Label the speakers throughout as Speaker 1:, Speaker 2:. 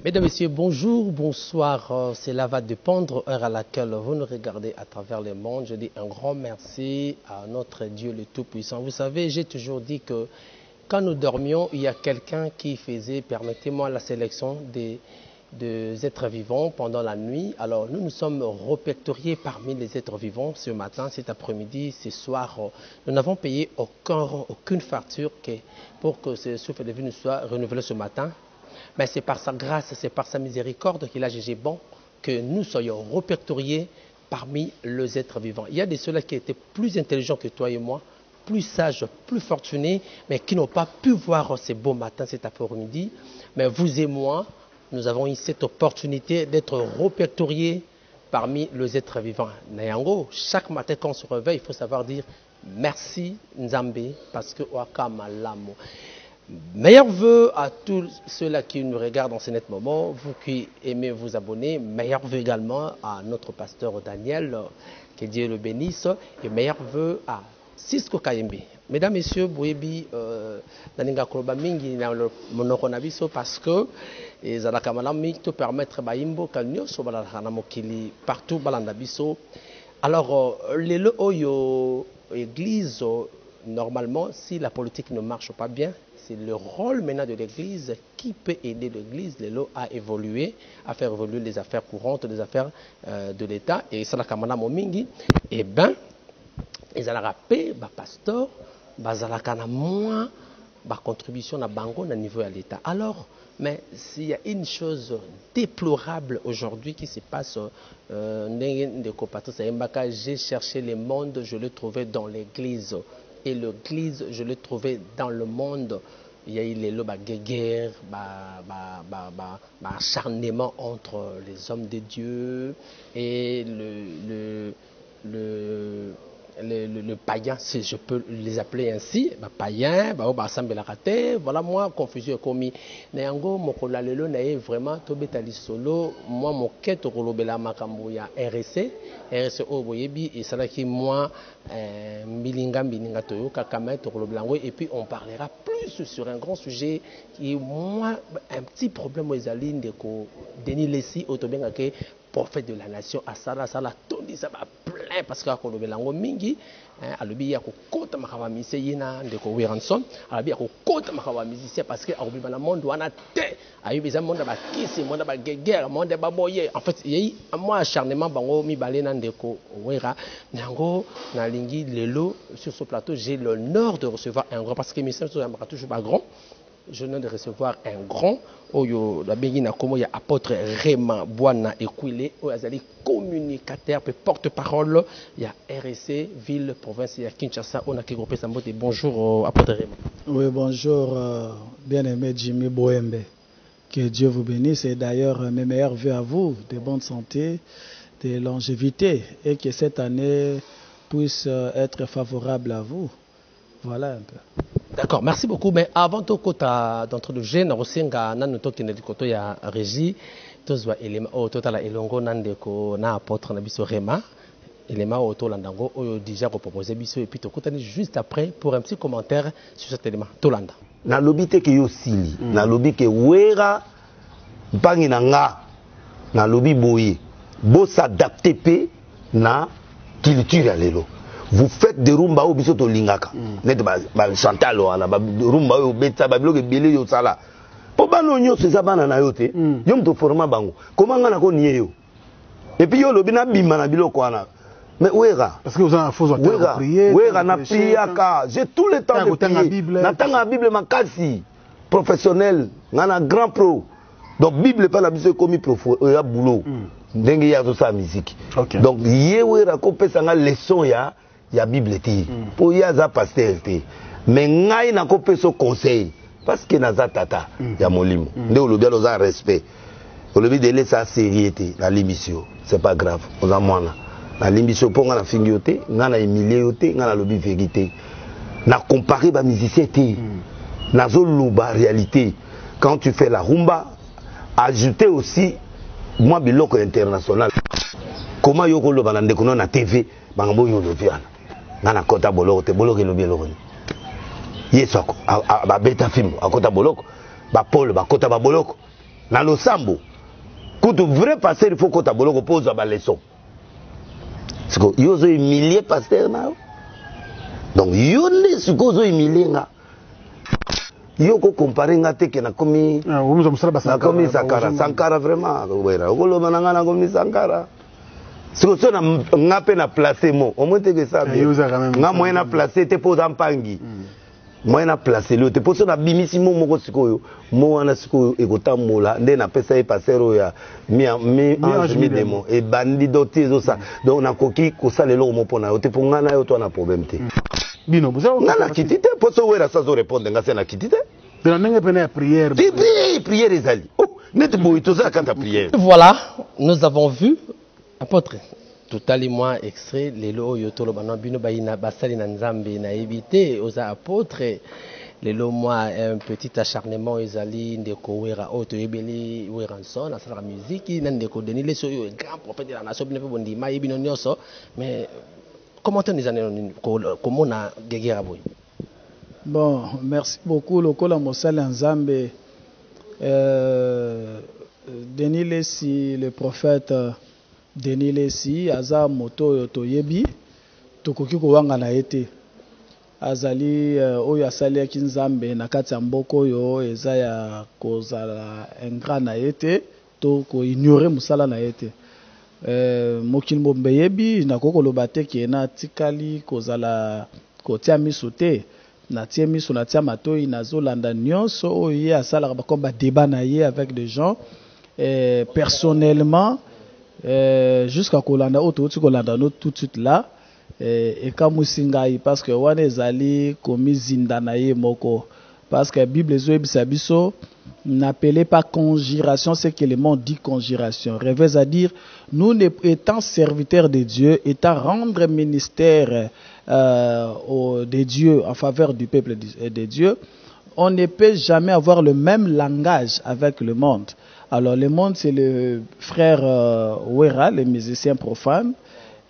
Speaker 1: Mesdames, Messieurs, bonjour, bonsoir. C'est Lava de Pendre, heure à laquelle vous nous regardez à travers le monde. Je dis un grand merci à notre Dieu le Tout-Puissant. Vous savez, j'ai toujours dit que quand nous dormions, il y a quelqu'un qui faisait, permettez-moi, la sélection des êtres vivants pendant la nuit. Alors, nous nous sommes répertoriés parmi les êtres vivants ce matin, cet après-midi, ce soir. Nous n'avons payé aucune facture pour que ce souffle de vie nous soit renouvelé ce matin. Mais c'est par sa grâce, c'est par sa miséricorde qu'il a jugé bon que nous soyons répertoriés parmi les êtres vivants. Il y a de ceux-là qui étaient plus intelligents que toi et moi, plus sages, plus fortunés, mais qui n'ont pas pu voir ces beaux matins, cet après-midi. Mais vous et moi, nous avons eu cette opportunité d'être répertoriés parmi les êtres vivants. Nayango, chaque matin quand on se réveille, il faut savoir dire merci Nzambe parce que Wakamalamu. Meilleurs vœux à tous ceux-là qui nous regardent en ce net moment, vous qui aimez vous abonner. Meilleurs vœux également à notre pasteur Daniel, que Dieu le bénisse. Et meilleurs vœux à Cisco Kayembe. Mesdames, Messieurs, Bouébi, Naninga Koloba Mingi, Monokonabiso, parce que Zalakamala te permettre Baimbo, Kalnio, Sobalanamokili, partout, Balandabiso. Alors, les Oyo, Église, normalement, si la politique ne marche pas bien, c'est le rôle maintenant de l'Église qui peut aider l'Église à évoluer, à faire évoluer les affaires courantes, les affaires de l'État. Et ça, la Kamana Momingi, eh bien, ils allaient rappeler, pasteur, bazalakana moins, contribution à Bango à niveau de l'État. Alors, mais s'il y a une chose déplorable aujourd'hui qui se passe, j'ai cherché le monde, je l'ai trouvé dans l'Église. Et l'Église, je l'ai trouvé dans le monde. Il y a eu les guerres, acharnement entre les hommes de Dieu et le païen, si je peux les appeler ainsi, païen, voilà moi, confusion commis. Néango, mokola lelo nae vraiment tobetali solo, moi mon quête rolobela makambuya RSC au boyebi et ça là qui moi milinga toyo kakamet roloblango et puis on parlera plus sur un grand sujet qui moi un petit problème aux alines de ko Denis Lessi autobenga ke prophète de la nation à Sala tondi ça va plein parce que kolobelango mingi alobi ya ko kota makaba miseyina ndeko Wiranson alobi ya ko kota makaba musicien parce que alobi bana monde wana te ayobi za monde ba kisi monde ba guerre monde ba boye en fait il y a moi acharnement bango mi balena ndeko Wera nango na lingi lelo sur ce plateau j'ai l'honneur de recevoir un grand parce que mes sœurs sont toujours pas grand. Je viens de recevoir un grand, Oyo, la Bengina Komo, il y a apôtre Rema Bouana Ekwile, Oazali communicateur, porte-parole, il y a RSC, ville, province, il y a Kinshasa, on a qui groupé sa mode. Bonjour, apôtre Rema.
Speaker 2: Oui, bonjour, bien-aimé Jimmy Boembe. Que Dieu vous bénisse et d'ailleurs mes meilleurs vœux à vous, de bonne santé, de longévité et que cette année puisse être favorable à vous. Voilà un peu.
Speaker 1: D'accord, merci beaucoup. Mais avant tout, d'entre le jeune, aussi, il y a régie, tozwa elema o totala elongo nandeko na apôtre na biso Rema elema o tolandango o déjà proposé biso et puis tokutani juste après pour un petit commentaire sur cet élément tolanda.
Speaker 3: Na lobité ke yo sili, na lobby ke wera bangi na nga, na lobby boye, bo s'adapter pe na culture ya lelo. Vous faites des rumba au biso to lingaka. Net ba chantal wana ba rumba o beta ba bloque belé yo sala. Po ba no nyo se zabana na yote. Yo mto forma bango. Comment nga na ko nié yo. Et puis yo lobi na bima na biloko wana. Mais wera
Speaker 4: parce que vous en faut
Speaker 3: prier. Wera na priaka. J'ai tout le temps de prier. Na tanga Bible makasi professionnel, ngana grand pro. Donc Bible pas la biso komi profo ya boulot. Ndenge ya to sa musique. Donc yé wera ko pesa nga leçon ya Bible ti pour ya za pasteur ti mais ngai na ko peso conseil parce que na za tata ya molimo nde olobi lo za respect olobi de laisser sérieuxité na l'émission c'est pas grave on a mwana na l'émission pour nga na fingioté nga na humilité nga na lobi vérité na comparer ba musicien ti na zo loba réalité quand tu fais la rumba ajouter aussi moi biloko international comment yo ko loba na ndeko na TV bangambo yo lobi ana nana kota boloko te boloko no bien lokoni yeso ba beta film akota boloko ba Paul ba kota ba boloko na losambo kutu vrai pasteur il faut que taboloko pose ba leçon parce que yo zo humilier pasteur na donc yo ne siko zo humilier nga yo ko comparer nga te ke na komi Sankara vraiment wera okoloba na nga na komi Sankara siko so na nga pe na placer mo au moins te que ça nga moyen na placer te pose ampangi moyen na placer le te pose na bimisi mo moko sikoyo mo wana sikoyo ekotambola nde na pesa e passer ya mi ange démon et bandi doté zo ça donc na koki ko salelo mo pona yo te ponga na yo to na problème te
Speaker 4: bino buza
Speaker 3: na kitite poso wera sa zo répondre nga na kitite
Speaker 4: de la nenge pena prière
Speaker 3: prière ezali oh net boy to za kanta prière.
Speaker 1: Voilà, nous avons vu apôtre tout à l'heure extrait les lois yotolo bana bino baina basali na nzambe na éviter aux apôtres les lois moi un petit acharnement ezali ndeko wera auto ebeli wera son na sala musique na ndeko denile so yo grand prophète de la nation bino bondima ebino nyoso mais comment comment na gegera boy.
Speaker 2: Bon, merci beaucoup lokola mosala nzambe Denis Lessi le prophète Denis Lessi aza moto toyebi tokoki kowanga na ete azali oyo asaliaki nzambe na kati ya mboka oyo eza ya kozala ingrat na ete to koignore mosala na ete mokili mbombe yebi nakoki koloba te ke natikali kozala kotia miso te natie miso natia matoi nazolanda nyonso oyo ye asalaka bakomi badébat na ye avec des gens personnellement jusqu'à kolanda oyo touti kolanda no tout de suite là ekamusi ngai parce que wana ezali komizinda na ye moko parce que Bible ezoyebisa biso n'appelez pas conjuration ce que le monde dit conjuration revers à dire nous étant serviteurs de Dieu étant rendre ministère de Dieu en faveur du peuple de Dieu on ne peut jamais avoir le même langage avec le monde. Alors le monde c'est le frère Wera, le musicien profane.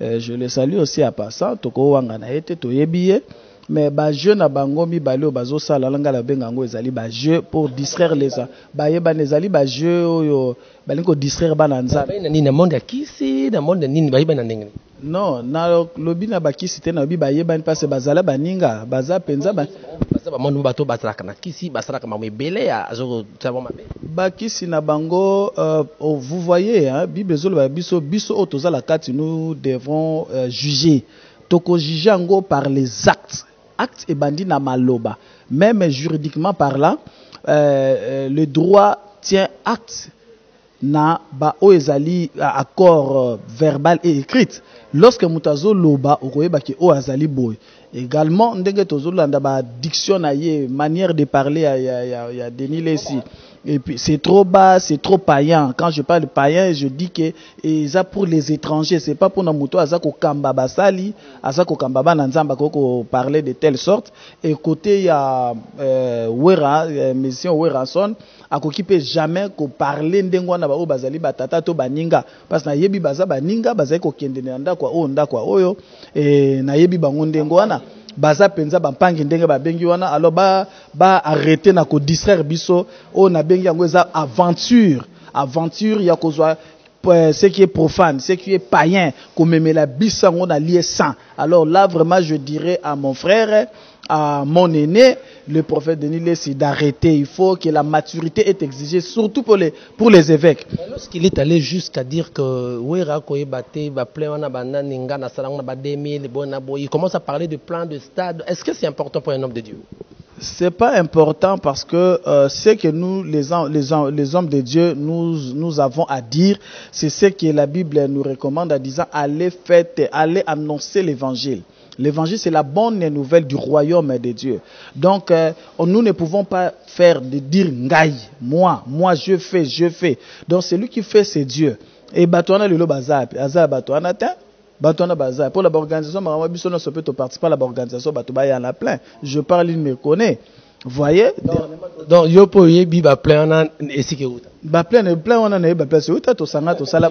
Speaker 2: Je le salue aussi à passant. Toko wanga na ete toyebiye. Mais ba jeu na bango mi balio bazo sala langa la bengango ezali ba jeu pour distraire les gens. Ba yeba nezali ba jeu oyo balingo distraire bana nzambe.
Speaker 1: Ba ni na monde ya kisi na monde nini ba yeba na ndenge.
Speaker 2: Non, na lobi na bakisi te na lobi ba yeba ni parce bazala baninga baza penza ba
Speaker 1: ba monde bato basalaka na kisi basalaka mamebele ya azo tsabo mabe.
Speaker 2: Bakisi na bango vous voyez hein Bible zolo biso otozala kati nous devons juger. Toko juger ngo par les actes. Acte et bandit na maloba. Même juridiquement parlant, le droit tient acte na ba oezali accord verbal et écrit. Lorsque mutazo loba okoyeba ki o azali boy. Également ndenge tozo landa ba diction na ye manière de parler ya Denis Lessi. Et puis c'est trop bas, c'est trop païen. Quand je parle de païen, je dis que ça pour les étrangers, c'est pas pour nos moutons. Azako kamba basali, azako kamba bananzamba koko parler de telle sorte. Et côté il y a Wera, mission Werason, akoki peut jamais ko parler ndengwa na ba o bazali batata to baninga. Parce que na yebi baza baninga, bazali ko kende nda kwa o nda kwa oyo. Et na yebi bango ndengwa na. Baza penza bampangi ndenge babengi wana alors ba arrêter na ko distraire biso o na bengi yango eza aventure ya kozwa ce qui est profane ce qui est païen komemela bisango na lié sang. Alors là vraiment je dirais à mon frère à mon aîné le prophète Denis Lessi d'arrêter. Il faut que la maturité est exigée surtout pour les évêques.
Speaker 1: Lorsqu'il est allé jusqu'à dire que il commence à parler de plan de stade. Est-ce que c'est important pour un homme de Dieu?
Speaker 2: C'est pas important parce que ce que nous les hommes de Dieu nous avons à dire, c'est ce que la Bible nous recommande en disant allez annoncer l'évangile. L'évangile, c'est la bonne nouvelle du royaume de Dieu. Donc, nous ne pouvons pas dire ngai, moi, je fais. Donc, celui qui fait, c'est Dieu. Et Batouana le bazar, Batouana bazar. Pour l'organisation, on peut participer à l'organisation, Batouba y en a plein. Je parle, il me connaît. Vous voyez?
Speaker 1: Donc, yo po yebi ba plein on a esike uta.
Speaker 2: Ba plein on a ba plein uta to sanga to sala.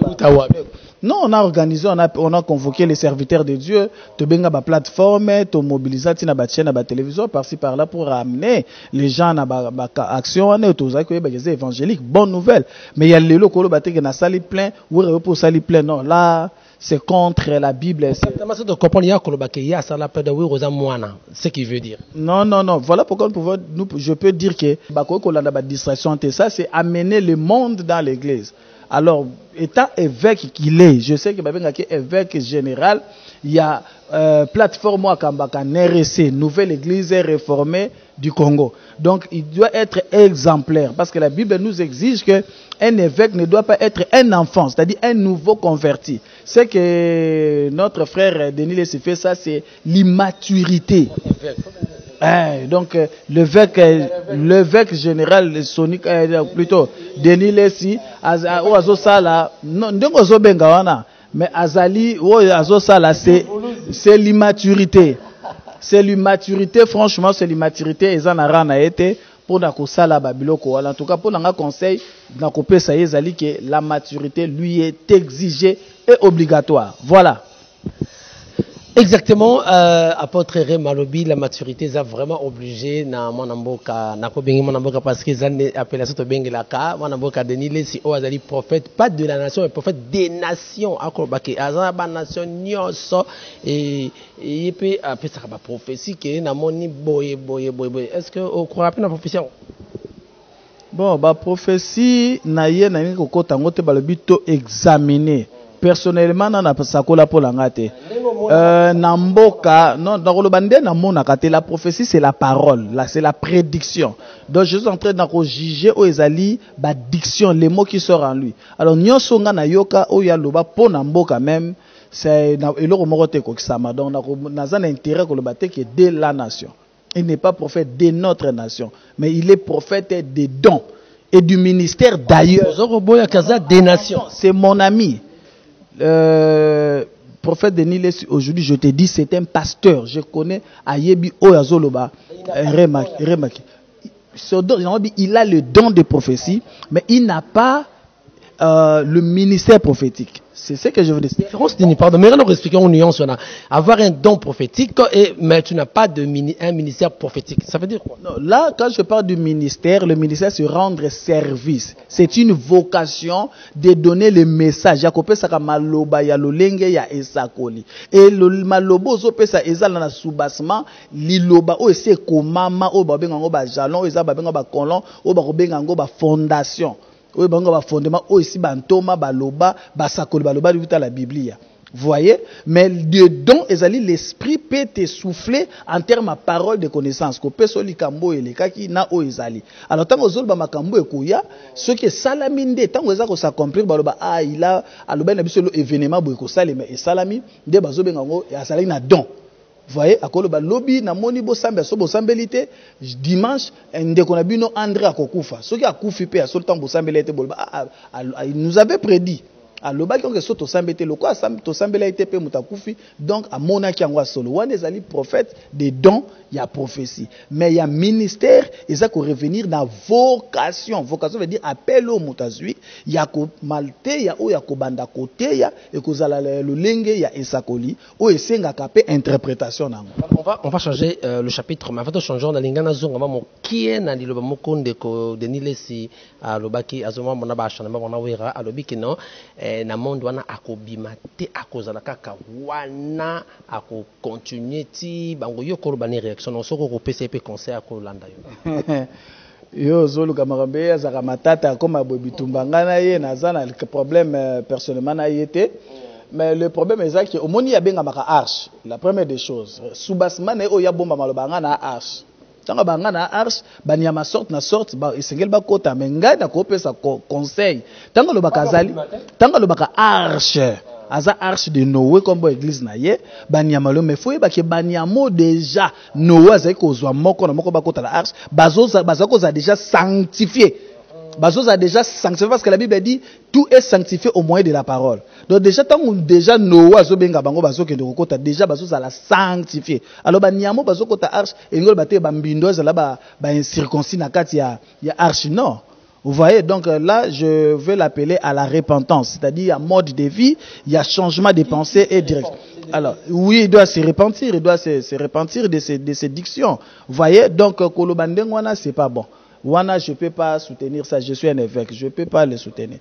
Speaker 2: Non, on a organisé, on a convoqué les serviteurs de Dieu, te benga ba plateforme, te mobiliser tina ba chaîne, ba télévision par-ci par-là pour ramener les gens à ba action, on est autour des évangéliques, bonne nouvelle. Mais il y a le locaux ba na sali plein, ou pour sali plein. Non, là c'est contre la Bible.
Speaker 1: Exactement, c'est de comprendre il y a kolobake, il y a ça la peur de oui rosa moana, ce qui veut dire.
Speaker 2: Non. Voilà pourquoi je peux dire que bako kolanda ba distraction, ça c'est amener le monde dans l'église. Alors, étant évêque qu'il est, je sais que est évêque général, il y a plateforme à Kambaka, NRC, Nouvelle Église réformée du Congo. Donc, il doit être exemplaire parce que la Bible nous exige qu'un évêque ne doit pas être un enfant, c'est-à-dire un nouveau converti. C'est que notre frère Denis Lessi fait ça, c'est l'immaturité. Donc l'évêque général Sonic plutôt Denis Lessi ozo sala ndongo zo benga wana mais azali ozo sala c'est l'immaturité. C'est l'immaturité, franchement c'est l'immaturité ezana rana été pour na kosala babiloko wala en tout cas pour nga conseil na kopesa ezali que la maturité lui est exigée et obligatoire. Voilà.
Speaker 1: Exactement, apôtre Malobi, la maturité est vraiment obligée na monamboka na ko bengi monamboka parce que ça appellation to bengi la ka monamboka Denis Lessi o azali prophète pas de la nation mais prophète des nations akobaki azana ba nation nyonso et peut appeler ça ba prophétie que na moni boye. Est-ce que on croit pas na prophétie?
Speaker 2: Bon, ba prophétie na ye na ngi kokota ngote balobi to examiner. Personnellement, na sakola pour l'angate. Namboka, non, dans le bandé, la prophétie, c'est la parole, là, c'est la prédiction. Donc, je suis en train de juger aux ezali, ba diction, les mots qui sortent en lui. Alors, nyosonga na yoka, o ya loba, pour namboka même, c'est, et l'eau morote koksama. Donc, n'a un intérêt que le bâté qui est de la nation. Il n'est pas prophète de notre nation, mais il est prophète des dons et du ministère d'ailleurs.
Speaker 1: Des nations.
Speaker 2: C'est mon ami. Prophète Denis Lessi, aujourd'hui je te dis c'est un pasteur, je connais Ayebi Oyazoloba Remaki. Il a le don de prophétie mais il n'a pas le ministère prophétique. C'est ce que je veux dire.
Speaker 1: Différence, pardon, mais alors expliquons une nuance. Avoir un don prophétique, mais tu n'as pas un ministère prophétique. Ça veut dire quoi?
Speaker 2: Non, là, quand je parle du ministère, le ministère c'est rendre service. C'est une vocation de donner le message. Jacob saka maloba ya lolenge ya esakoli. Et le malobo zo pesa ezala na soubassement liloba o ese komama o ba benga ngo ba jalon o eza ba benga ba kolon o ba benga ngo ba fondation. Oui, bon, va fondement aussi bantoma baloba basakoli baloba de la Bible. Vous voyez, mais dedans ezali l'esprit peut te souffler en termes de parole de connaissance ko pesoli kambo ele kaki na o ezali. Alors tant ozol ba makambo ekoya ce qui salaminde tant oza ko s'accomplir baloba il a aloba na biso événement boy ko salema et salami de bazo benga ngo ya salami na don. Vous voyez, à Koloba lobby na moni bo sambe so bo sambelité dimanche ndeko na bino André akokufa. Ce qui a kufi pe à soltan bo sambelité bolba il nous avait prédit. Aloba ki on so to sambete loko sam to sambelité pe mutakufi donc a mona ki angwa solo wana ezali prophète des dons il y a prophétie mais il y a ministère et ça ko revenir dans vocation veut dire appel au mutazui il y a ko malte il y a o ya ko banda côté ya et ko zala le lenge ya esakoli o esenga kapé interprétation nango.
Speaker 1: On va changer le chapitre mais avant de changer on a lingana zonga mamo kie na liloba mokonde ko Denis Lessi alobaki azoma mona ba chana mona wera alobiki non na monde wana akobima te akozala kaka wana ako continuer ti bango yo koloba ni réaction on soko ko PCP conseil akolanda yo
Speaker 2: yo zolu kamarambe azaka matata comme abobitumba ngana ye nazana problème personnellement na yete mais le problème est que au moni ya benga maka arche la première des choses soubassement na o ya bomba maloba ngana arche tanga banga na arche banyama sorte na sorte ba esengel ba kota mais ngai na ko pesa conseil tanga lo bakazali tanga lo baka arche aza arche de Noé comme église na ye banyama lo mais faut ba ke banyamo déjà Noé azai ko zwa moko na moko ba kota la arche bazako za déjà sanctifié. Bazos a déjà sanctifié parce que la Bible dit tout est sanctifié au moyen de la parole. Donc déjà tant déjà Noah zobenga bango bazoko de kokota déjà bazos a la sanctifié. Alors ba nyamo bazoko ta arche et ngol baté ba mbindo za la ba circoncis na kati ya arche non. Vous voyez, donc là, je veux l'appeler à la repentance, c'est-à-dire il y a mode de vie, il y a changement de pensée et direction. Alors, oui, il doit se repentir, il doit se repentir de ses dictions. Vous voyez, donc, Kolobandeng Wana, c'est pas bon. Wana, je ne peux pas soutenir ça, je suis un évêque, je ne peux pas le soutenir.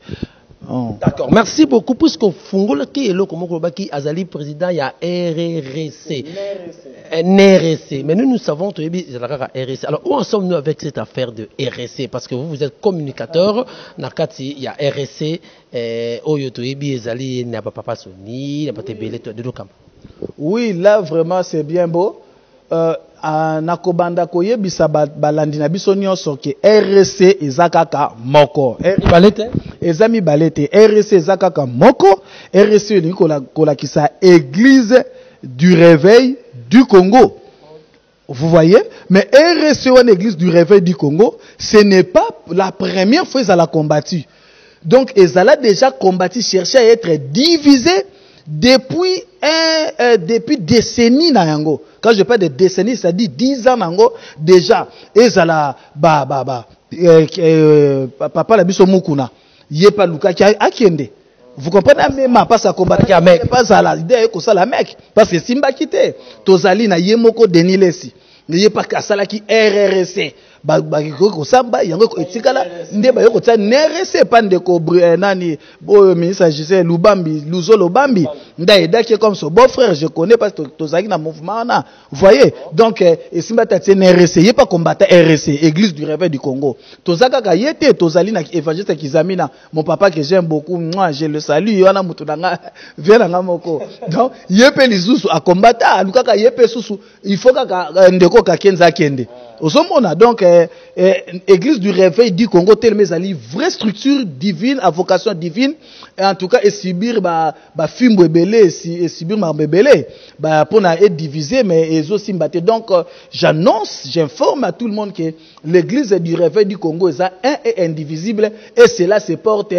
Speaker 2: Oh.
Speaker 1: D'accord, merci beaucoup. Puisque Fungola qui est là, comme Kolobaki, Azali président, il y a RRC. NRC. Mais nous savons que RRC. Alors, où en sommes-nous avec cette affaire de RRC? Parce que vous êtes communicateur. Nakati, il y a RRC. Oyotoebi, Azali, n'a pas papa Sony, n'a pas tébélé, de l'Okam.
Speaker 2: Oui, là, vraiment, c'est bien beau. Nakobanda koye bisa balandi na biso nyonso ke RC ezakaka moko.
Speaker 1: Balete?
Speaker 2: Ezami balete. RC ezakaka moko. RC ni kola kisa Église du Réveil du Congo. Vous voyez? Mais RC ou Église du Réveil du Congo, ce n'est pas la première fois qu'ils ont combattu. Donc, ils ont déjà combattu, cherché à être divisés depuis décennies na yango. Quand je parle de décennies, ça dit 10 ans nango déjà. Ezala papa la biso mukuna. Yepa luka ki akende. Vous comprenez même pas ça combattre ya mec pas ça la idée ko ça la mec parce que simba kité tozali na yemoko denilesi. Yepa kasala ki RRC. Ko samba yango ko etikala ndeba yoko tsa NRC pande ko nani bo ministre Gisèle Lubambi Luzolo Bambi ndaida qui est comme son beau-frère je connais parce que tozaki na mouvement na vous voyez donc esimba tati NRC yé pas combattre RC Église du Réveil du Congo tozaka ka yete tozali na évangéliste Kizamina mon papa que j'aime beaucoup moi je le salue yana mutu nanga vient nanga moko donc yepe lisusu a combattre alukaka yepe susu il faut ka ndeko ka kenza kende osomona donc Église du Réveil du Congo tel mes alliés vraie structure divine à vocation divine et en tout cas et subir fimbo belé et subir ma belé pour être divisé mais ils aussi batté donc j'annonce j'informe à tout le monde que l'Église du Réveil du Congo est un et indivisible et cela se porte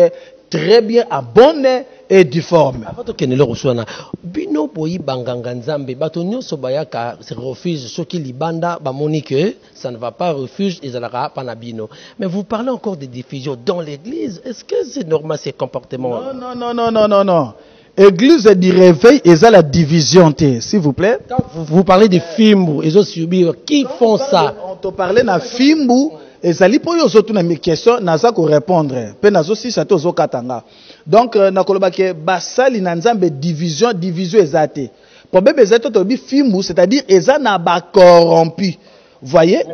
Speaker 2: très bien à bonne et difforme.
Speaker 1: Avant que nous le reçoivions, bino boyi banganga nzambe batonyo sobayaka se refuge ceux qui libanda ba monique ça ne va pas refuge et zalara panabino. Mais vous parlez encore de diffusion dans l'église. Est-ce que c'est normal ces comportements?
Speaker 2: Non. Église du Réveil et ça la division s'il vous plaît.
Speaker 1: Quand vous parlez de Fimbu et autres subir qui font ça?
Speaker 2: On te parlait na Fimbu. Et ça li pour yo surtout na mes questions naza ko répondre pe nazo si ça to zo katanga donc na koloba ke basali na nzambe division ezate problème ezate to bi Fimbu c'est-à-dire eza na ba corrompu voyez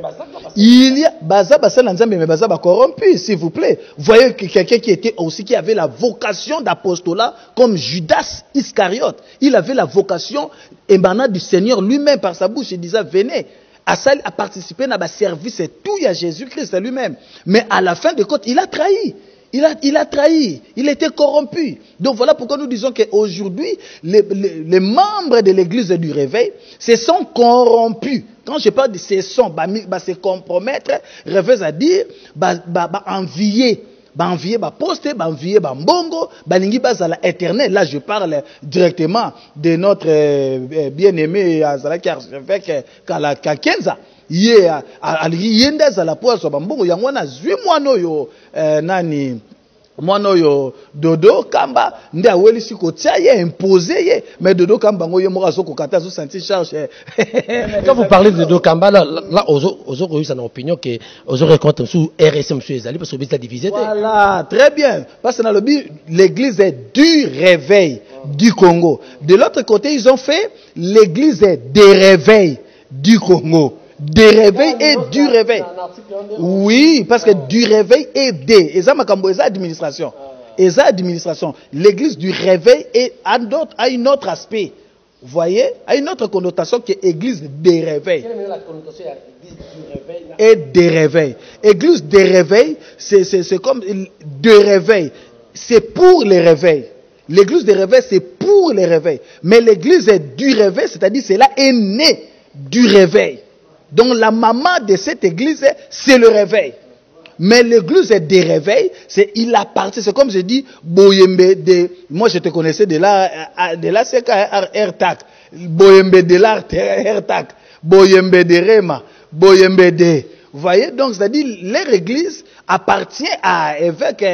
Speaker 2: il y a basali na nzambe mais baza ba corrompu s'il vous plaît voyez quelqu'un qui était aussi qui avait la vocation d'apostolat comme Judas Iscariote il avait la vocation émanant du Seigneur lui-même par sa bouche il disait venez à participer à service et tout à Jésus-Christ lui-même. Mais à la fin de compte, il a trahi. Il a trahi. Il était corrompu. Donc voilà pourquoi nous disons qu'aujourd'hui, les membres de l'église du Réveil se sont corrompus. Quand je parle de se sont, se compromettre, revient à dire, envier. Envier poste, envier mbongo, balingi bazala éternel. Là, je parle directement de notre bien-aimé Azalaki archevêque Kakenza. Yé yenda zala poaso mbongo yangwana zwi mwano yo nani mwano yo Dodo Kamba nde aweli siko tia ye imposé ye mais Dodo Kamba ngo ye mo azo ko kata zo sentir charge.
Speaker 1: Quand vous parlez de Dodo Kamba là ozo eu sa opinion que ozo rencontre sous RSM monsieur Ezali parce que c'est divisé.
Speaker 2: Voilà, très bien parce que dans le but l'église est du Réveil du Congo. De l'autre côté, ils ont fait l'église des réveils du Congo. Des réveils et du réveil. Oui, parce que du réveil et des. Et ça, administration. Et ça, administration. L'église du réveil a un autre aspect. Vous voyez? A une autre connotation que l'église des réveils.
Speaker 1: Quelle est la connotation du réveil?
Speaker 2: Et des réveils. Église des réveils, c'est comme de réveil. C'est pour les réveils. L'église des réveils, c'est pour les réveils. Mais l'église du réveil, c'est-à-dire c'est là est né du réveil. Donc la maman de cette église, c'est le réveil. Mais l'église des réveils, il appartient, c'est comme je dis, Boyembe de, moi je te connaissais de la CK Airtac, Boyembe de l'art Airtac, Boyembe de Rema, Boyembe de, vous voyez, donc c'est-à-dire leur église appartient à évêque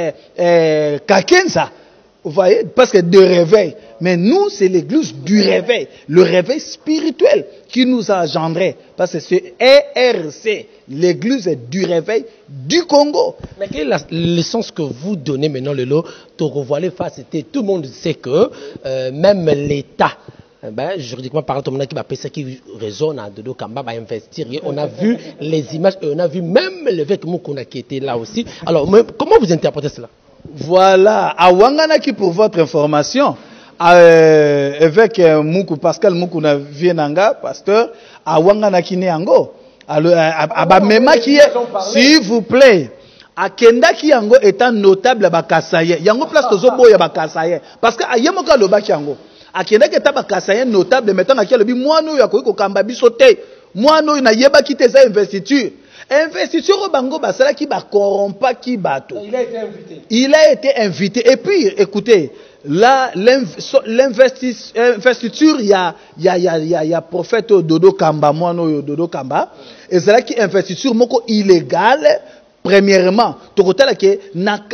Speaker 2: Kakenza. Vous voyez, parce que de réveil. Mais nous, c'est l'église du réveil. Le réveil spirituel qui nous a engendrés. Parce que c'est ERC, l'église du réveil du Congo.
Speaker 1: Mais quel est l'essence que vous donnez maintenant, le lot, de revoiler face? Tout le monde sait que même l'État, juridiquement parlant, tout le monde qui résonne à Dodo Kamba va investir. Et on a vu les images, et on a vu même l'évêque Mukuna qui était là aussi. Alors, comment vous interprétez cela?
Speaker 2: Voilà, à Wanganaki, pour votre information, évêque Moukou, Pascal Mukuna Vienanga, pasteur, à Wanganaki Neango, à Bamema qui est, s'il vous plaît, à Kenda qui yango est un notable à Bakasaye. Yango place de Zobo ya Bakasaye. Parce que à Yemoka le Bakiango, à Kenda qui est à Bakasaye notable, maintenant à qui a le bi, moi nous yako ko kambabi sauté, moi nous na yeba qui te sa investiture. Investiture au Bango Basala qui va corrompre qui bateau. Il a été invité. Il a été invité. Et puis, écoutez, là, l'investiture, il y a prophète Dodo Kamba, moi, Dodo Kamba. Et c'est là qui investiture, moko illégale. Premièrement,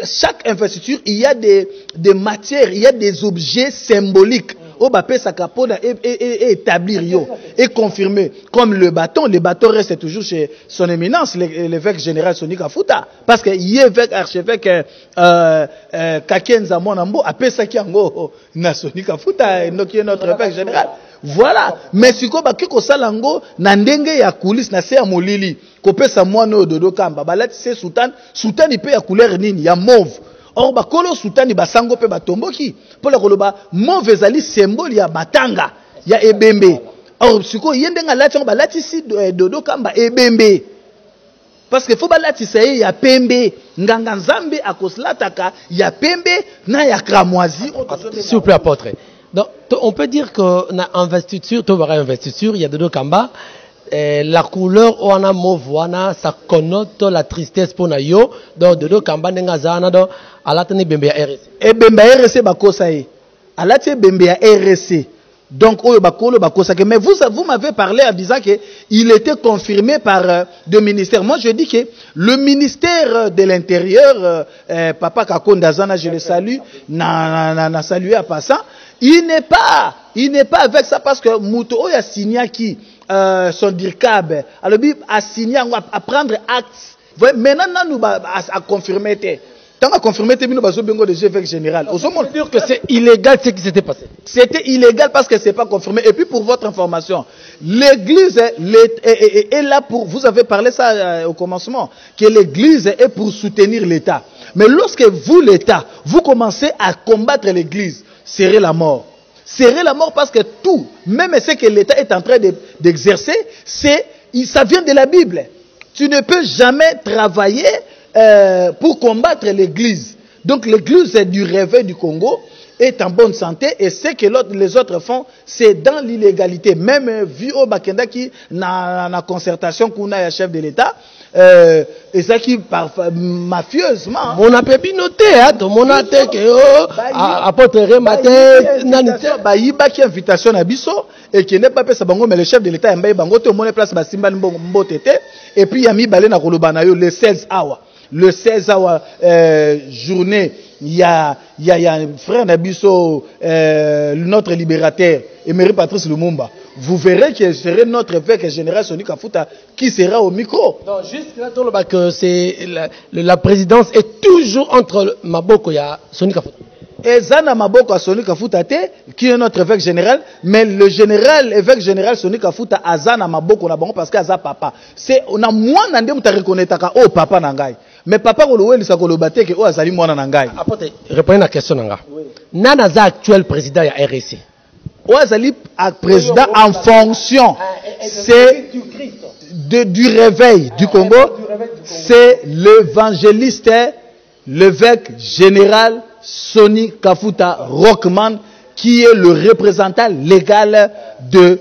Speaker 2: chaque investiture, il y a des matières, il y a des objets symboliques. Au Bapé Sakapona et établir yo et confirmer comme le bâton reste toujours chez son éminence l'évêque général Soni Kafuta parce que l'évêque archevêque Kakenza Monambo appelle ça qui ango na Soni Kafuta qui est notre évêque général. Voilà, mais si ko baki ko salango na ndenge ya coulisse na se ya molili ko pesa mwana Dodo Kamba balati se sultan il peut ya couleur nini ya mauve. Or, bakolo soutani basango pe batomboki. Pour la koloba, mauvais ali symbole ya batanga, ya ebembe. Or, siko yendenga lati on balati si Dodo Kamba ebembe. Parce que faut balati saye ya pembe, nganga nzambe akoslataka ya pembe na ya cramoisi.
Speaker 1: S'il vous plaît, apôtre. Donc, on peut dire que na investiture, tout va investiture, il y a Dodo Kamba. La couleur on a mauve ça connote la tristesse pour nayo donc Dodo Kamba nenga zana do alatani bembe ya RC
Speaker 2: et bembe ya RC bakosa e alati bembe ya RC donc oyo bakolo bakosa que mais vous m'avez parlé en disant que il était confirmé par deux ministères. Moi je dis que le ministère de l'Intérieur papa Kakonda Zana je le salue na salué à passant il n'est pas avec ça parce que Mouto oya signé qui son dirkab alors a signé à prendre acte maintenant nous à confirmer tant à confirmer nous bazo bengo de évêque général
Speaker 1: on peut dire que c'est illégal ce qui s'était passé.
Speaker 2: C'était illégal parce que c'est pas confirmé. Et puis pour votre information, l'église est là pour, vous avez parlé ça au commencement, que l'église est pour soutenir l'État. Mais lorsque vous l'État vous commencez à combattre l'église, serrez la mort. Serrer la mort parce que tout, même ce que l'État est en train d'exercer, ça vient de la Bible. Tu ne peux jamais travailler pour combattre l'Église. Donc l'Église du réveil du Congo est en bonne santé et ce que les autres font, c'est dans l'illégalité. Même vu au Bakenda qui n'a la concertation qu'on a chef de l'État, et ça qui mafieusement.
Speaker 1: On a pu noter, hein, tout le monde a dit que apôtre Rématé,
Speaker 2: Baïba qui invitation à Bisso et qui n'est pas fait ça bango mais le chef de l'État est bango tout le monde place Basimba Mbotete et puis Yami Balé na Kolobanayo le 16 hours. Le 16 hours journée, il y a un frère Nabiso, notre libérateur, Emery Patrice Lumumba. Vous verrez que serait notre évêque général Soni Kafuta qui sera au micro.
Speaker 1: Non, juste là, dans le bac, c'est la présidence est toujours entre Maboko et Soni Kafuta.
Speaker 2: Et Zana Maboko à Soni Kafuta qui est notre évêque général, mais le évêque général Soni Kafuta a Zana Maboko na bango parce que Aza papa. C'est on a moins nandé muta reconnaître oh papa nangai. Mais papa kolowe lisa kolobate que oh azali mwana nangai.
Speaker 1: Apportez répondez à la question nanga. Nana za actuel président ya RSC.
Speaker 2: Ouazali président en fonction, c'est du réveil du Congo, c'est l'évangéliste, l'évêque général Soni Kafuta Rockman, qui est le représentant légal de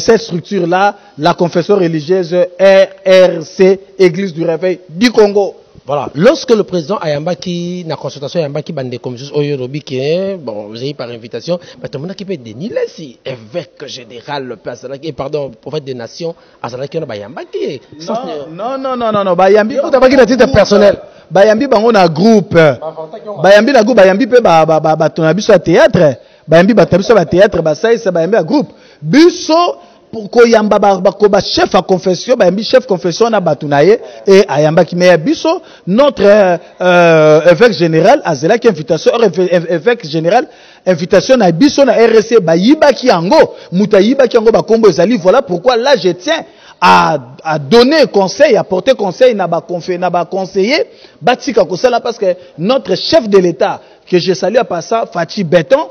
Speaker 2: cette structure-là, la confession religieuse RRC, Église du Réveil du Congo.
Speaker 1: Voilà, lorsque le président Ayambaki, na consultation Ayambaki bande commission Oyorobi qui est bon, vous avez par invitation, mais tout le monde qui peut dénier si évêque général le père et pardon, prophète des nations, Azalaki na Ayambaki.
Speaker 2: Non, Bayambi
Speaker 1: vous avez un titre personnel.
Speaker 2: Bayambi bango na groupe. Bayambi na groupe, Bayambi pe ba tonabiso à théâtre. Bayambi ba tonabiso à théâtre, ba ça c'est Bayambi à groupe. Biso pour koyamba ba chef à confession, Bayambi chef confession na batunaye et Ayamba qui met biso notre évêque général Azela qui invitation évêque général invitation na biso na RC ba yibaki yango mutayibaki yango ba kombo ezali. Voilà pourquoi là je tiens à donner conseil, à porter conseil na ba conseiller batika kosala parce que notre chef de l'État que je salue à passant Fachi Béton,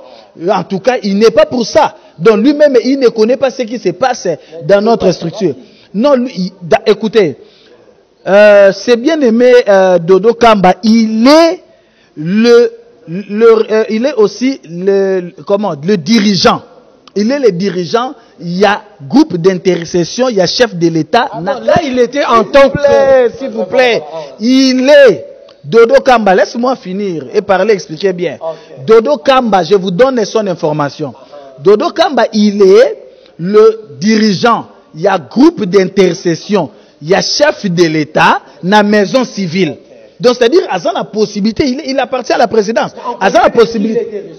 Speaker 2: en tout cas il n'est pas pour ça. Donc lui-même il ne connaît pas ce qui se passe dans notre structure. Non, lui, écoutez, c'est bien aimé Dodo Kamba, il est aussi le dirigeant. Il est le dirigeant, il y a groupe d'intercession, il y a chef de l'État.
Speaker 1: Là, il était en tant que...
Speaker 2: S'il vous plaît, il est Dodo Kamba. Laisse-moi finir et parler, expliquer bien. Okay. Dodo Kamba, je vous donne son information. Dodo Kamba, il est le dirigeant, il y a groupe d'intercession, il y a chef de l'État, na maison civile. Donc, c'est-à-dire, à la possibilité, il appartient à la présidence. À la possibilité.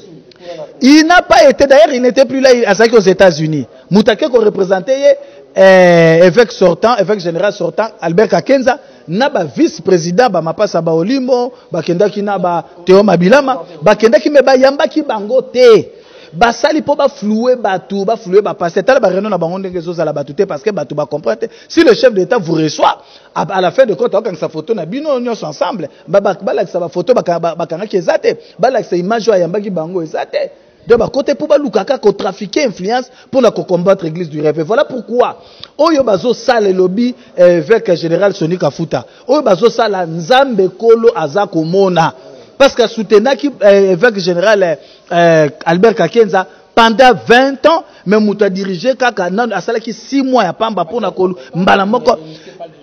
Speaker 2: Il n'a pas été, d'ailleurs, il n'était plus là, aux États-Unis. Moutake qu'on représentait, évêque sortant, évêque général sortant, Albert Kakenza, n'a pas vice-président, Mapasa Baolimo, Bakenda ki na ba Théo Mabilama, Bakenda ki me ba yamba ki bango te. Basali po ba flouer batu, ba flouer ba passer. Tala ba réunion na bango ndenge zoza la batute parce que batu ba comprendre. Si le chef d'État vous reçoit, à la fin de compte, quand sa photo na bino nyos ensemble, ba la sa photo ba kanga ki ezate, ba la sa image ya yamba ki bango ezate. De ba côté pour ba lukaka ko trafiquer influence pour la combattre l'église du rêve. Voilà pourquoi oyo bazo sala lobby évêque général Soni Kafuta. Oyo bazo sala nzambe kolo azako mona. Parce que soutenant qui évêque général Albert Kakenza pendant 20 ans, mais mouta dirigé kaka nan asala ki 6 mois ya pamba pour na kolo mbala moko.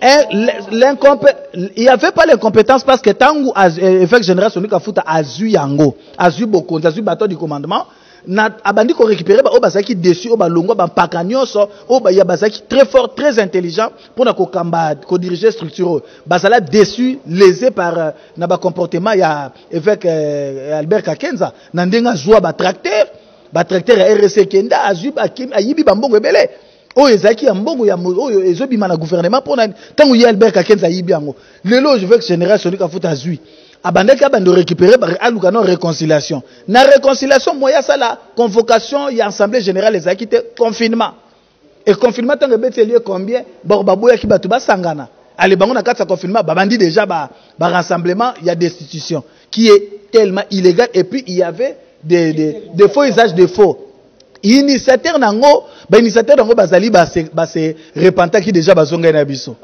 Speaker 2: Il n'y avait pas l'incompétence parce que tangu évêque général Soni Kafuta azu yango, azu boko, azu bateau du commandement. Na abandi ko récupérer ba obasaki dessus oba longo ba pakanyoso oba ya basaki très fort très intelligent pour na ko kamba ko diriger structure basala dessus lésé par na ba comportement ya évêque Albert Kakenza na ndenga joie ba tracteur RC Kenda azu ayibi ba mbongo ebele o ezaki ya mbongo ya oyo ezobima na gouvernement pour na tangu ya Albert Kakenza ayibi yango lelo je veux que général Soni Kafuta azui abandeka bando récupérer aluka non réconciliation na réconciliation moya ça la convocation y assemblée générale les akité confinement et confinement tant que betelier combien baboya ki batu basangana ale bango na kata confinement babandi déjà ba rassemblement il y a des institutions qui est tellement illégal et puis il y avait des faux usages de faux initiateur nango bazali ba se repentant qui déjà bazonga na biso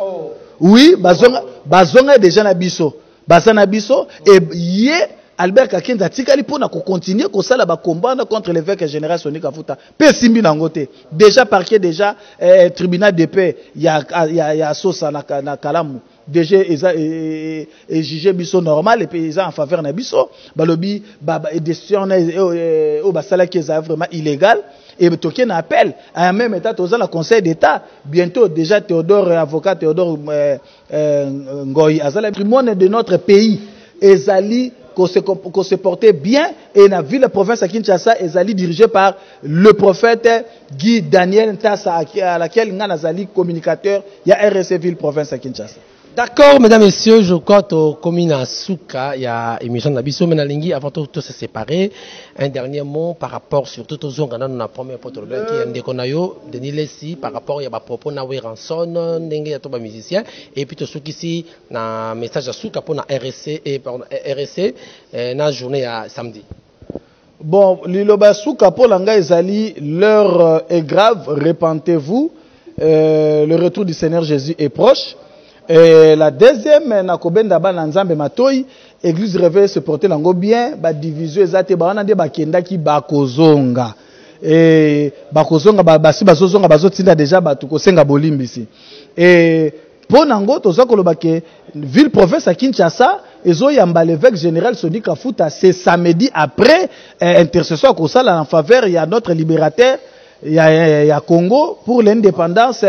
Speaker 2: oui bazonga déjà na biso Basana biso et yé Albert Kakenza tikali pour na continuer ko sala ba combat contre l'évêque général Soni Kafuta. Pe simbi nangote. Déjà parquet déjà tribunal de paix il y a sosa na kalamu. Déjà et jugé biso normal et puis en faveur na biso balobi décision au basala qui est vraiment illégal. Et toqué un appel à un même état aux le conseil d'état bientôt déjà Théodore avocat Théodore Ngoyi azala patrimoine de notre pays ezali qu'on se portait bien et la ville province à Kinshasa ezali dirigé par le prophète Guy Daniel Ntassa à laquelle ngana azali communicateur il y a RSC ville province à Kinshasa.
Speaker 1: D'accord, mesdames et messieurs, je crois que Komina Souka, il y a émission Nabiso Menalingi, avant tout se séparer. Un dernier mot par rapport surtout aux zones dans la première porte qui est un déconayo, Denis Lessi, par rapport à propos na Ranson, Nengue à Toba musicien, et puis tout ce qui ici, na message à Souka pour na RSC et RSC, na journée à samedi.
Speaker 2: Bon, Liloba Souka pour l'anga ezali, l'heure est grave, repentez-vous, le retour du Seigneur Jésus est proche. Et la deuxième, nakobenda ba nzambe matoi, église réveille se porter lango bien, ba division ezate ba wana de ba kenda ki bakozonga. Et bakozonga basi bazozonga bazotinda déjà ba tukosenga bolimbisi. Et pour nango toza koloba ke ville province à Kinshasa ezo yamba l'évêque général Soni Kafuta c'est samedi après intercession ko sala en faveur il y a notre libérateur il y a Congo pour l'indépendance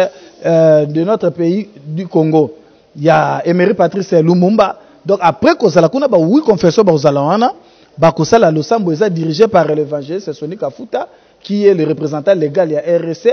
Speaker 2: de notre pays du Congo. Il y a Emery Patrice Lumumba. Donc après ko sala kuna ba oui confession ba ozala wana ba ko sala le sambo eza dirigé par l'évangéliste Soni Kafuta qui est le représentant légal ya RSC.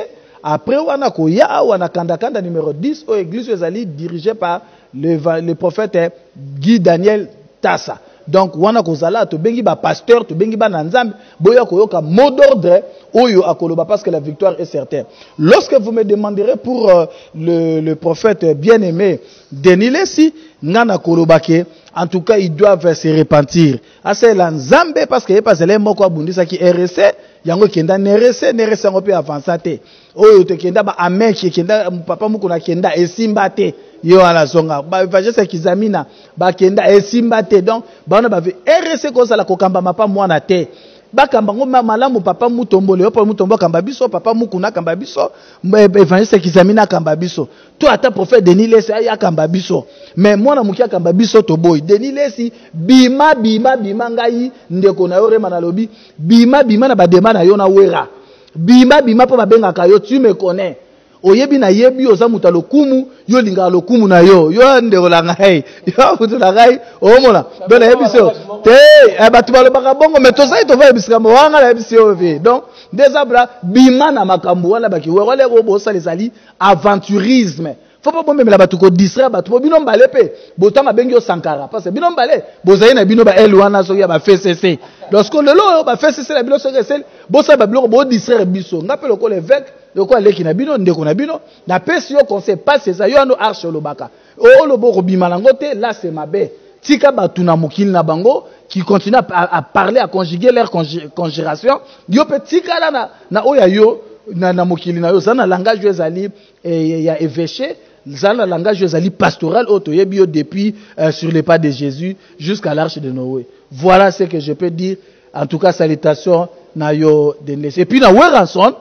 Speaker 2: Après, on a Koya, on a Kandakanda numéro 10, au église Ezali, dirigé par le prophète Guy Daniel Tassa. Donc, on a Kozala, tu bengi ba pasteur, tu bengi ba nanzambe, boya koyoka mot d'ordre, oyo akoloba, parce que la victoire est certaine. Lorsque vous me demanderez pour le prophète bien-aimé Denis Lessi, ngana kolobake, en tout cas, ils doivent se repentir. C'est l'anzambe, parce que y a pas les mots quoi bundisa qui RSC, yango kenda nerese ngo pe avancer. Oyo te kenda ba ameki kenda papa mukuna kenda esimba te yo ala songa ba évangéliste kizamina ba kenda esimba te donc bana ba RSC ko sala ko kamba mapa mwana te ba kamba ngoma malamu papa mutombole yo pa mutombo kamba biso papa mukuna kamba biso évangéliste kizamina kamba biso to ata prophète Denis Lessi ya kamba biso mais mwana mukia kamba biso to boy Denis Lessi bima ngai ndeko na yo rema na lobi bima na ba demana yo na wera bima po babenga kayo tu me connais oyebi na yebi oza muta lokumu yo linga lokumu na yo ndeko la ngai yo mutu la ngai omona do na yebiso te batu balobaka bongo mais to sai to va yebisika mo wanga la yebiso ve donc déjà bra bima na makambo wana baki wele ko bo sala ezali aventurisme faut pas bombe la batu ko distraire batu bo bino mbale pe botanga bengi yo Sankara parce que bino mbale bozayi na bino ba elwana so ya ba FCC lorsque lelo ba FCC la bino so resel bo sa ba bino bo distraire biso ngape loko l'évêque loko aleki na bino ndeko na bino na pesi yo conseil passe ça yo ando arche lobaka o lobo ko bimalango te là c'est mabe tika batu na mokili na bango qui continue à parler à conjuguer leur conjuration yo pe tika là na oya yo na mokili na yo ça na langage yo ezali ya évêché ça na langage yo ezali pastoral auto yebi yo depuis sur les pas de Jésus jusqu'à l'arche de Noé. Voilà ce que je peux dire. En tout cas, salutations na yo Denis. Et puis na Weranson,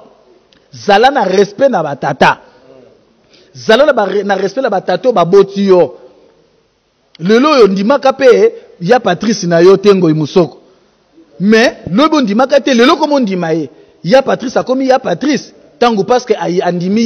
Speaker 2: zala na respect na batata. Zala na respect na batato baboti yo. Lelo yo ndimaka pe ya Patrice na yo tengo imusoko. Mais lobo ndimaka te lelo komo ndimaye. Ya Patrice akomi ya Patrice. Tango parce que andimi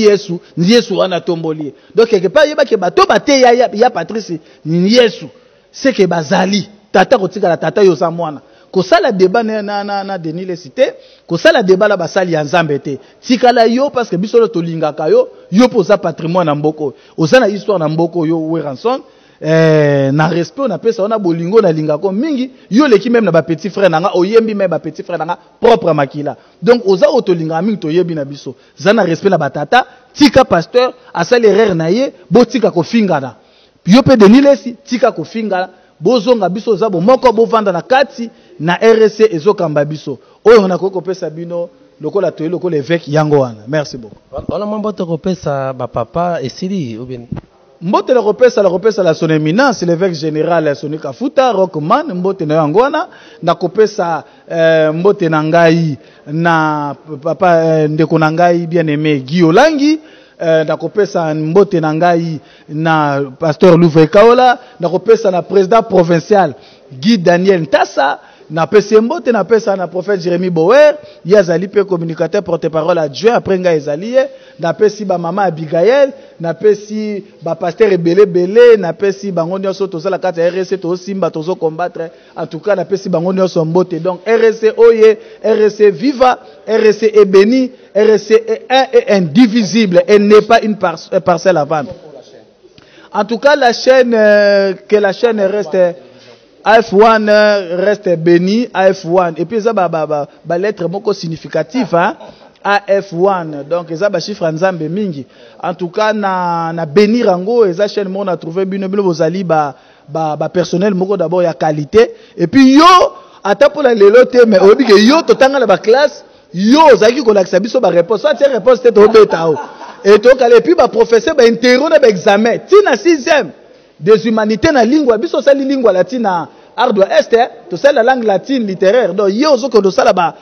Speaker 2: Yesu wana tomboli. Donc quelque part yeba ke bato bate ya Patrice ni Yesu. C'est que bazali tata kotika la tata yo sa mwana. Ko sala débat na Denis Lessi te, ko sala débat la basali ya Nzambe te. Tikala yo parce que biso to lingaka yo poza patrimoine na mboko. Oza na histoire na mboko yo Weranson. Na respect on appelle ça on a bolingo na lingako mingi yo leki même na ba petit frère nanga oyembi même ba petit frère nanga propre makila donc oza otolinga mingi to yebi na biso za na respect na batata tika pasteur asali erreur na ye bo tika ko fingana yo pe Denis Lessi tika ko fingana bozonga biso za bo moko bo vanda na kati na RSC ezokamba biso oyo na ko pesa bino lokola to lokola évêque yango wana merci beaucoup
Speaker 1: on a mambo to pesa ba papa esili ou bien
Speaker 2: Mbote la repesa la son éminence, l'évêque général Soni Kafuta, Rockman, mbote na yangwana, na kopesa mbote nangai na papa ndeko nangai bien-aimé Guy Olangi, na kopesa mbote nangai na pasteur Louvre Kaola, na kopesa na président provincial Guy Daniel Tassa, na pesi mbote na pesa na prophète Jérémy Boer, yazali pe communicateur porte-parole adjoint après nga ezali na pesi ba mama Abigail, na pesi ba pasteur Belé, na pesi bango nyonso tozala kati ya RSC to simba tozo combattre, en tout cas na pesi bango nyonso mbote. Donc RSC oye, RSC viva, RSC est béni, RSC est un et indivisible et n'est pas une parcelle à vendre. En tout cas la chaîne que la chaîne reste AF1 reste béni, AF1. Et puis ça ba lettre moko significatif hein. AF1. Donc ça ba chiffre nzambe mingi. En tout cas na béni rango et ça chaîne mon a trouvé bino bozali ba personnel moko d'abord ya qualité et puis yo ata pour la lelote mais obi que yo totanga la classe yo zaki ko lakisa biso ba réponse soit réponse te to betao. Et to kale puis ba professeur ba interro na ba examen. Tina 6e des humanités na lingua biso sali lingua latina art de l'Est, tout ça la langue latine littéraire. Donc, il y a aussi que ça là,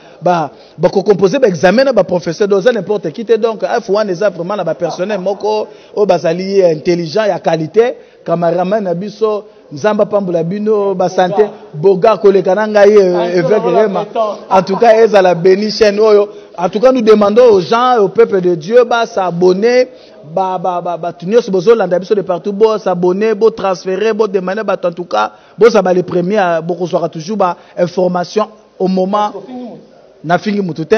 Speaker 2: composer, examiner, professeur, n'importe qui. Donc, il faut vraiment la personnel, moko, au basali intelligent et à qualité, cameraman, abisso, Nzamba Pambula Bino, Basante, Boga, Kolekananga, évêque Rema. En tout cas, ils ont la béni chaîne. En tout cas, nous demandons aux gens, au peuple de Dieu, s'abonner, tenir ce besoin de partout, s'abonner, transférer, demander, en tout cas, ça va les premiers, beaucoup sera toujours information au moment. Na fingi mutute.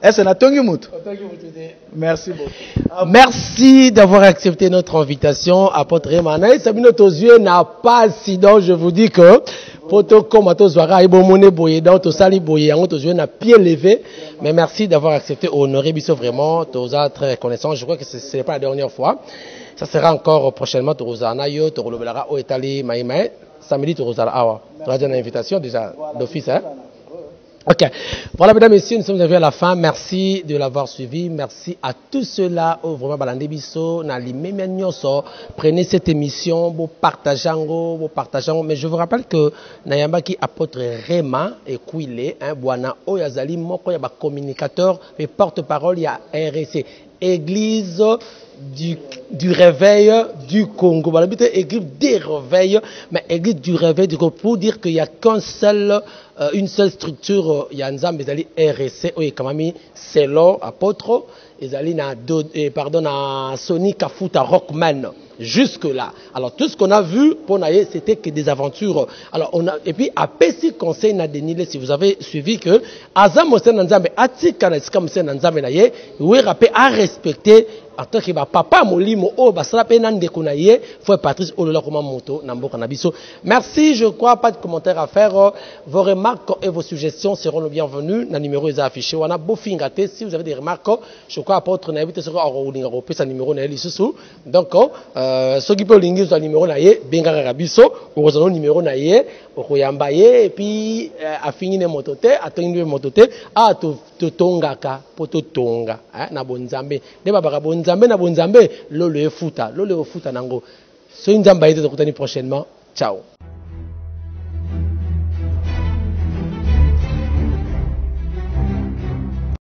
Speaker 2: Est-ce que na tongi mutu? Merci beaucoup.
Speaker 1: Merci d'avoir accepté notre invitation. Apôtre Emmanuel, Sabino Tozué n'a pas si donc je vous dis que poto comme à Tozuara et Bomone Boye dans Tosali Boye, Tozué n'a pied levé. Mais merci d'avoir accepté, honoré Bisso vraiment. Toza très reconnaissant. Je crois que ce n'est pas la dernière fois. Ça sera encore prochainement. Torozana yo, Torolobelara, Oetali, Maïmae. Samedi Torozala Awa. Tu as une invitation déjà d'office, hein? Ok. Voilà, mesdames et messieurs, nous sommes arrivés à la fin. Merci de l'avoir suivi. Merci à tous ceux-là. Oh, vraiment, Balande Bisso, Nali Memenyoso. Prenez cette émission, vous partagez. Mais je vous rappelle que Nayamba qui apôtre Rema et Kouile, Bwana Oyazali, Moko, il y a communicateur et porte-parole, il y a RSC. Église du réveil du Congo. Voilà, église des réveils, mais église du réveil du Congo pour dire qu'il n'y a une seule structure. Il y a un Nzambe, RSC, Kamami, Selo, apôtre, na Sony Kafuta Rockman. Jusque-là. Alors, tout ce qu'on a vu, c'était que des aventures. Alors, et puis, à Pessi Conseil Nadenile, si vous avez suivi que, Azam Mosen Nzambe, Atika Nasika Mosen Nzambe Naye, oui, rappelé à respecter, en tant que papa Molimo, Basra Penande Kunaye, Fouet Patrice Olola Moto, Nambo Kanabiso. Merci, je crois, pas de commentaires à faire. Vos remarques et vos suggestions seront le bienvenu. Le numéro est affiché. On a beau fingate. Si vous avez des remarques, je crois, apôtre Naïvite sera en sa numéro Naïli Soussou. Donc, ceux qui peuvent linguer sur le numéro Naïe, Bengara Rabiso, ou au numéro Naïe, au Koyambaye, et puis, à finir motote, à tenir motote, à tout tongaka, poto tonga, na bonzambe. Deba bonzambe na bonzambe, lolo e futa nango. So nzamba ite tokutani prochainement. Ciao.